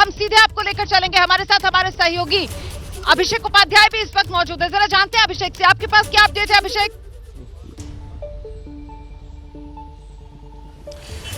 हम सीधे आपको लेकर चलेंगे। हमारे साथ हमारे सहयोगी अभिषेक उपाध्याय भी इस वक्त मौजूद है। जरा जानते हैं अभिषेक से, आपके पास क्या अपडेट है अभिषेक?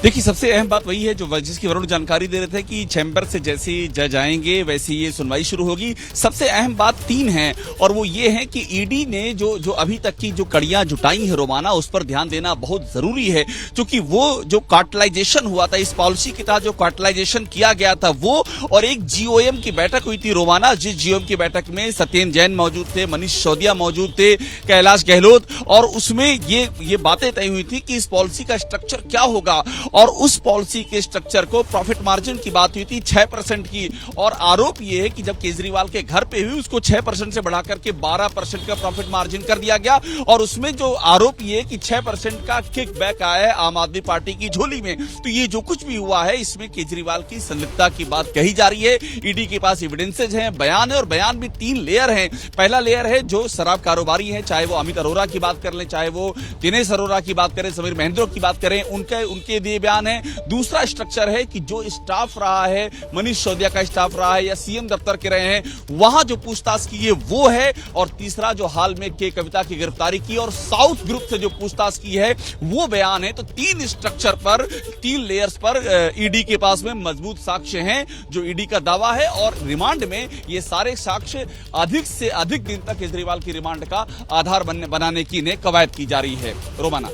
देखिए, सबसे अहम बात वही है जो जिसकी वरुण जानकारी दे रहे थे कि चैम्बर से जैसे जज आएंगे वैसे ये सुनवाई शुरू होगी। सबसे अहम बात 3 है और वो ये है कि ईडी ने जो अभी तक की जो कड़ियां जुटाई है रोमाना, उस पर ध्यान देना बहुत जरूरी है, क्योंकि वो जो कार्टलाइजेशन हुआ था, इस पॉलिसी के तहत जो कार्टलाइजेशन किया गया था वो, और एक जीओएम की बैठक हुई थी रोमाना, जिस जीओएम की बैठक में सत्येंद्र जैन मौजूद थे, मनीष सिसोदिया मौजूद थे, कैलाश गहलोत, और उसमें ये बातें तय हुई थी कि इस पॉलिसी का स्ट्रक्चर क्या होगा। और उस पॉलिसी के स्ट्रक्चर को, प्रॉफिट मार्जिन की बात हुई थी 6% की, और आरोप यह है कि जब केजरीवाल के घर पे हुई उसको 6% से बढ़ाकर के 12% का प्रॉफिट मार्जिन कर दिया गया। और उसमें जो आरोप ये है कि 6% का किकबैक आया है आम आदमी पार्टी की झोली में। तो ये जो कुछ भी हुआ है इसमें केजरीवाल की संलिप्तता की बात कही जा रही है। ईडी के पास एविडेंसेज हैं, बयान है, और बयान भी 3 लेयर हैं। पहला लेयर है जो शराब कारोबारी है, चाहे वो अमित अरोरा की बात कर लें, चाहे वो दिनेश अरोरा की बात करें, समीर महेंद्र की बात करें, उनके दिए बयान है। दूसरा स्ट्रक्चर है कि जो स्टाफ रहा है, मनीष सिसोदिया का स्टाफ रहा है या सीएम दफ्तर के रहे हैं, वहां जो पूछताछ की है वो है। और तीसरा जो हाल में के कविता की गिरफ्तारी की और साउथ ग्रुप से जो पूछताछ की है वो बयान है। तो 3 स्ट्रक्चर पर, 3 लेयर्स पर ईडी के पास में मजबूत साक्ष्य हैं जो ईडी का दावा है। और रिमांड में ये सारे साक्ष्य अधिक से अधिक दिन तक केजरीवाल की रिमांड का आधार बनाने की कवायद की जा रही है। रोमाना,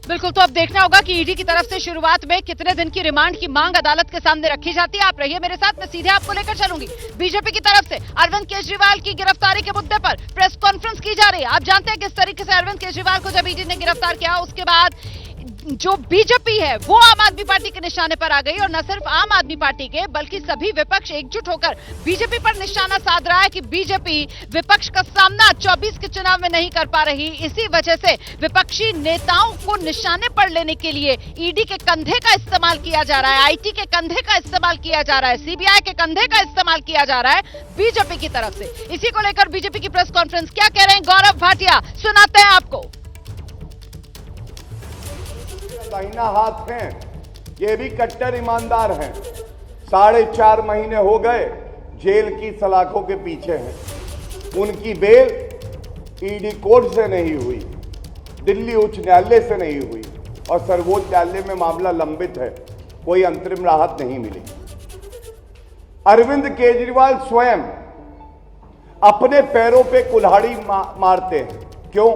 बिल्कुल, तो अब देखना होगा कि ईडी की तरफ से शुरुआत में कितने दिन की रिमांड की मांग अदालत के सामने रखी जाती है। आप रहिए मेरे साथ, मैं सीधे आपको लेकर चलूंगी। बीजेपी की तरफ से अरविंद केजरीवाल की गिरफ्तारी के मुद्दे पर प्रेस कॉन्फ्रेंस की जा रही है। आप जानते हैं किस तरीके से अरविंद केजरीवाल को जब ईडी ने गिरफ्तार किया, उसके बाद जो बीजेपी है वो आम आदमी पार्टी के निशाने पर आ गई। और न सिर्फ आम आदमी पार्टी के बल्कि सभी विपक्ष एकजुट होकर बीजेपी पर निशाना साध रहा है कि बीजेपी विपक्ष का सामना 24 के चुनाव में नहीं कर पा रही। इसी वजह से विपक्षी नेताओं को निशाने पर लेने के लिए ईडी के कंधे का इस्तेमाल किया जा रहा है, आईटी के कंधे का इस्तेमाल किया जा रहा है, सीबीआई के कंधे का इस्तेमाल किया जा रहा है बीजेपी की तरफ से। इसी को लेकर बीजेपी की प्रेस कॉन्फ्रेंस, क्या कह रहे हैं गौरव भाटिया, सुनाते हैं आपको। दाहिना हाथ हैं, ये भी कट्टर ईमानदार हैं। 4.5 महीने हो गए जेल की सलाखों के पीछे हैं। उनकी बेल ईडी कोर्ट से नहीं हुई, दिल्ली उच्च न्यायालय से नहीं हुई, और सर्वोच्च न्यायालय में मामला लंबित है, कोई अंतरिम राहत नहीं मिली। अरविंद केजरीवाल स्वयं अपने पैरों पे कुल्हाड़ी मारते हैं। क्यों?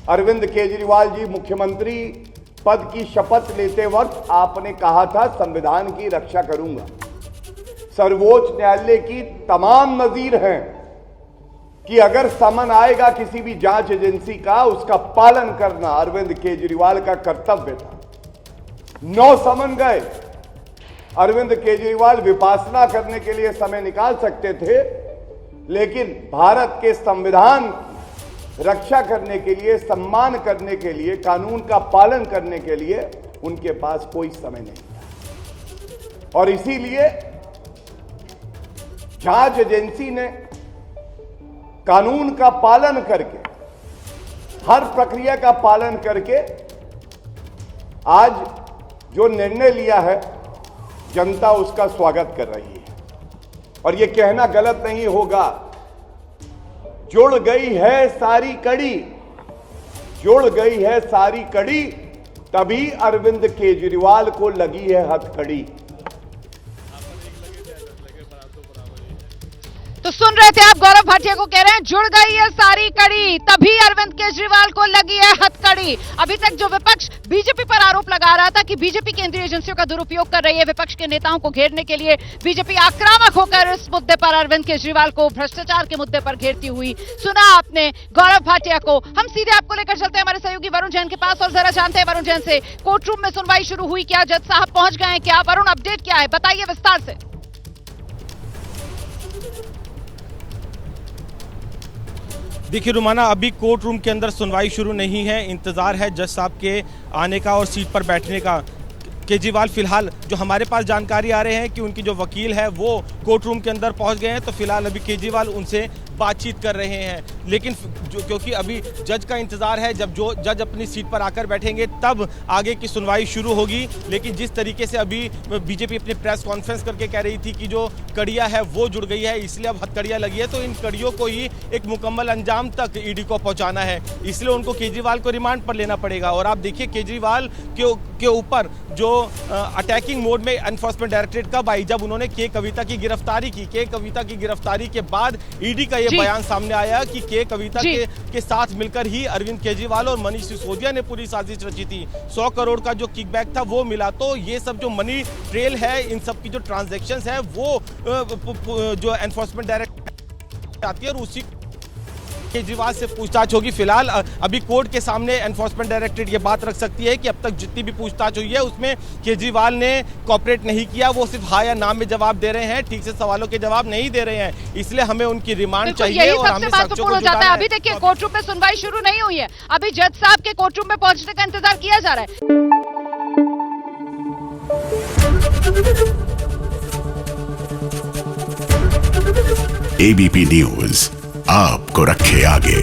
अरविंद केजरीवाल जी, मुख्यमंत्री पद की शपथ लेते वक्त आपने कहा था संविधान की रक्षा करूंगा। सर्वोच्च न्यायालय की तमाम नजीर हैं कि अगर समन आएगा किसी भी जांच एजेंसी का, उसका पालन करना अरविंद केजरीवाल का कर्तव्य था। 9 समन गए। अरविंद केजरीवाल विपासना करने के लिए समय निकाल सकते थे, लेकिन भारत के संविधान रक्षा करने के लिए, सम्मान करने के लिए, कानून का पालन करने के लिए उनके पास कोई समय नहीं था। और इसीलिए जांच एजेंसी ने कानून का पालन करके, हर प्रक्रिया का पालन करके आज जो निर्णय लिया है, जनता उसका स्वागत कर रही है। और यह कहना गलत नहीं होगा, जुड़ गई है सारी कड़ी, जुड़ गई है सारी कड़ी, तभी अरविंद केजरीवाल को लगी है हथकड़ी। तो सुन रहे थे आप, गौरव भाटिया को कह रहे हैं जुड़ गई है सारी कड़ी, तभी अरविंद केजरीवाल को लगी है हथकड़ी। अभी तक जो विपक्ष बीजेपी पर आरोप लगा रहा था कि बीजेपी केंद्रीय एजेंसियों का दुरुपयोग कर रही है विपक्ष के नेताओं को घेरने के लिए, बीजेपी आक्रामक होकर इस मुद्दे पर अरविंद केजरीवाल को भ्रष्टाचार के मुद्दे पर घेरती हुई सुना आपने गौरव भाटिया को। हम सीधे आपको लेकर चलते हैं हमारे सहयोगी वरुण जैन के पास और जरा जानते हैं वरुण जैन से, कोर्ट रूम में सुनवाई शुरू हुई क्या, जज साहब पहुंच गए हैं क्या? वरुण, अपडेट क्या है, बताइए विस्तार से। देखिए रुमाना, अभी कोर्ट रूम के अंदर सुनवाई शुरू नहीं है, इंतजार है जज साहब के आने का और सीट पर बैठने का। केजरीवाल फिलहाल, जो हमारे पास जानकारी आ रहे हैं कि उनकी जो वकील है वो कोर्ट रूम के अंदर पहुंच गए हैं, तो फिलहाल अभी केजरीवाल उनसे बातचीत कर रहे हैं। लेकिन क्योंकि अभी जज का इंतजार है, जब जो जज अपनी सीट पर आकर बैठेंगे तब आगे की सुनवाई शुरू होगी। लेकिन जिस तरीके से अभी बीजेपी अपनी प्रेस कॉन्फ्रेंस करके कह रही थी कि जो कड़ियां है वो जुड़ गई है, इसलिए अब हथकड़ियां लगी है, तो इन कड़ियों को ही एक मुकम्मल अंजाम तक ईडी को पहुंचाना है, इसलिए उनको केजरीवाल को रिमांड पर लेना पड़ेगा। और आप देखिए केजरीवाल के ऊपर जो अटैकिंग मोड में एनफोर्समेंट डायरेक्टरेट कब आई, जब उन्होंने के कविता की गिरफ्तारी की। के कविता की गिरफ्तारी के बाद ईडी का ये बयान सामने आया कि के कविता के साथ मिलकर ही अरविंद केजरीवाल और मनीष सिसोदिया ने पूरी साजिश रची थी। 100 करोड़ का जो किकबैक था वो मिला। तो ये सब जो मनी ट्रेल है, इन सब की जो ट्रांजैक्शंस है वो जो एनफोर्समेंट डायरेक्टरेट आती है और उसी केजरीवाल से पूछताछ होगी। फिलहाल अभी कोर्ट के सामने एनफोर्समेंट डायरेक्टरेट ये बात रख सकती है कि अब तक जितनी भी पूछताछ हुई है उसमें केजरीवाल ने कोऑपरेट नहीं किया, वो सिर्फ हाँ या ना में जवाब दे रहे हैं, ठीक से सवालों के जवाब नहीं दे रहे हैं, इसलिए हमें उनकी रिमांड चाहिए और हमें साक्ष्यों को जुटाना है। अभी देखिए कोर्ट रूम में सुनवाई शुरू नहीं हुई है, अभी जज साहब के कोर्ट रूम में पहुंचने का इंतजार किया जा रहा है। एबीपी न्यूज आपको रखे आगे।